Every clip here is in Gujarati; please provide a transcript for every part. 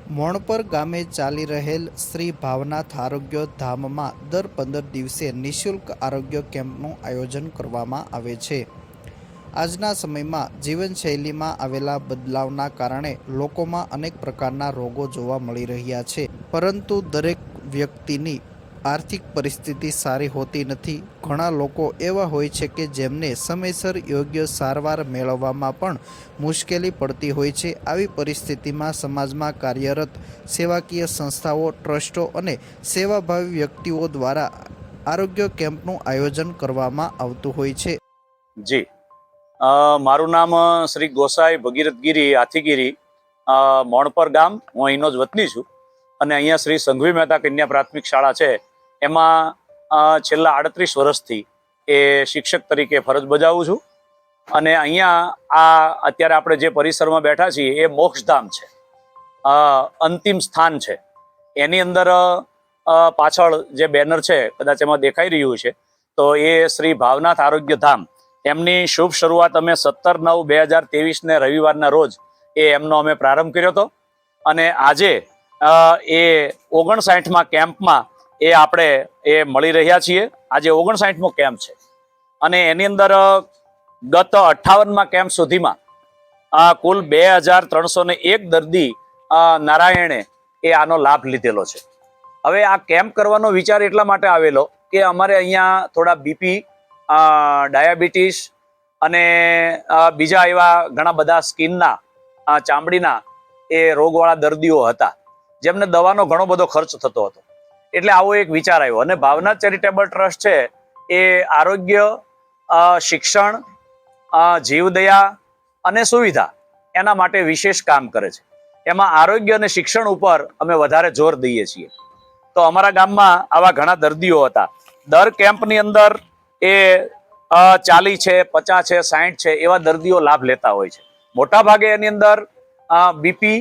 મોણપર ગામે ચાલી રહેલ શ્રી ભાવનાથ આરોગ્ય ધામમાં દર 15 દિવસે નિઃશુલ્ક આરોગ્ય કેમ્પનું આયોજન કરવામાં આવે છે। આજના સમયમાં જીવનશૈલીમાં આવેલા બદલાવના કારણે લોકોમાં અનેક પ્રકારના રોગો જોવા મળી રહ્યા છે, પરંતુ દરેક વ્યક્તિની આર્થિક પરિસ્થિતિ સારી હોતી નથી। ઘણા લોકો એવા હોય છે કે જેમને સમયસર યોગ્ય સારવાર મેળવવામાં પણ મુશ્કેલી પડતી હોય છે। આવી પરિસ્થિતિમાં સમાજમાં કાર્યરત સેવાકીય સંસ્થાઓ, ટ્રસ્ટો અને સેવાભાવી વ્યક્તિઓ દ્વારા આરોગ્ય કેમ્પનું આયોજન કરવામાં આવતું હોય છે। જી, મારું નામ શ્રી ગોસાઈ ભગીરથગીરી હાથીગીરી, મોણપર ગામ, હું અહીંનો જ વતની છું અને અહીંયા શ્રી સંઘવી મહેતા કન્યા પ્રાથમિક શાળા છે એમાં છેલ્લા 38 વર્ષથી એ શિક્ષક તરીકે ફરજ બજાવું છું। અને અહીંયા અત્યારે આપણે જે પરિસરમાં બેઠા છીએ એ મોક્ષધામ છે, અંતિમ સ્થાન છે। એની અંદર પાછળ જે બેનર છે, કદાચ એમાં દેખાઈ રહ્યું છે, તો એ શ્રી ભાવનાથ આરોગ્ય ધામ એમની શુભ શરૂઆત અમે 17/9/2023 ને રવિવારના રોજ એમનો અમે પ્રારંભ કર્યો હતો અને આજે એ 59મા કેમ્પમાં આપણે મળી રહ્યા છીએ। આજે 59મો કેમ્પ છે અને એની અંદર ગત 58મા કેમ્પ સુધીમાં કુલ 2301 દર્દી નારાયણે આનો લાભ લીધેલો છે। હવે આ કેમ્પ કરવાનો વિચાર એટલા માટે આવેલો કે અમારે અહીંયા થોડા બીપી, ડાયાબિટીસ અને બીજા એવા ઘણા બધા સ્કિનના, ચામડીના રોગવાળા દર્દીઓ હતા, જેમને દવાનો ઘણો બધો ખર્ચ થતો હતો। એટલે આવો એક વિચાર આવ્યો અને ભાવનાથ ચેરિટેબલ ટ્રસ્ટ છે એ આરોગ્ય, શિક્ષણ, જીવદયા અને સુવિધા એના માટે વિશેષ કામ કરે છે। એમાં આરોગ્ય અને શિક્ષણ ઉપર અમે વધારે જોર દઈએ છીએ। તો અમારા ગામમાં આવા ઘણા દર્દીઓ હતા। દર કેમ્પની અંદર 40 છે, 50 છે, 60 છે એવા દર્દીઓ લાભ લેતા હોય છે। મોટા ભાગે એની અંદર બીપી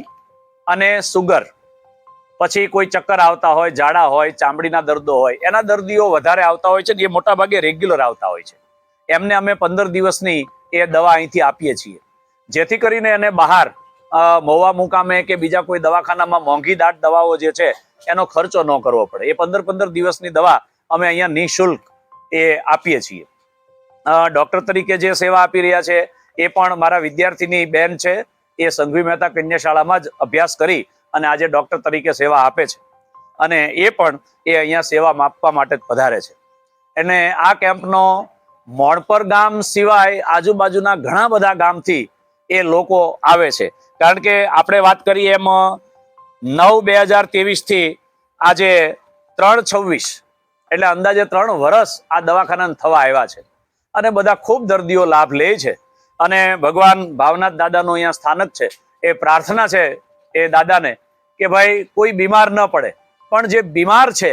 અને સુગર, પછી કોઈ ચક્કર આવતા હોય, ઝાડા હોય, ચામડીના દર્દો હોય, એના દર્દીઓ વધારે આવતા હોય છે ને એ મોટા ભાગે રેગ્યુલર આવતા હોય છે। એમને અમે 15 દિવસની એ દવા અહીંથી આપીએ છીએ, જેથી કરીને એને બહાર મહુવા મુકામે કે બીજા કોઈ દવાખાનામાં મોંઘી દાટ દવાઓ જે છે એનો ખર્ચો ન કરવો પડે। એ 15 દિવસની દવા અમે અહીંયા નિઃશુલ્ક આપીએ છીએ। ડોક્ટર તરીકે જે સેવા આપી રહ્યા છે એ પણ મારા વિદ્યાર્થીની બેન છે, એ સંઘવી મહેતા કન્યા શાળામાં જ અભ્યાસ કરી અને આજે ડોક્ટર તરીકે સેવા આપે છે અને એ પણ અહીંયા સેવા આપવા માટે જ પધારે છે। અને આ કેમ્પનો મોણપર ગામ સિવાય આજુબાજુના ઘણા બધા ગામથી એ લોકો આવે છે, કારણ કે આપણે વાત કરીએ એમ 9/2023 થી આજે 3/26 એટલે અંદાજે 3 વર્ષ આ દવાખાના થવા આવ્યા છે અને બધા ખૂબ દર્દીઓ લાભ લે છે। અને ભગવાન ભાવનાથ દાદાનું અહીંયા સ્થાનક છે, એ પ્રાર્થના છે એ દાદાને કે ભાઈ કોઈ બીમાર ન પડે, પણ જે બીમાર છે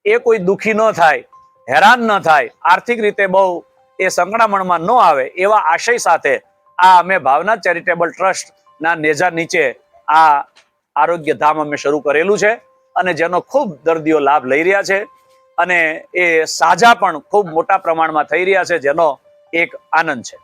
એ કોઈ દુઃખી ન થાય, હેરાન ન થાય, આર્થિક રીતે બહુ એ સંકળામણમાં ન આવે, એવા આશય સાથે અમે ભાવનાથ ચેરિટેબલ ટ્રસ્ટના નેજા નીચે આ આરોગ્ય ધામ અમે શરૂ કરેલું છે અને જેનો ખૂબ દર્દીઓ લાભ લઈ રહ્યા છે અને એ સાજા પણ ખૂબ મોટા પ્રમાણમાં થઈ રહ્યા છે, જેનો એક આનંદ છે।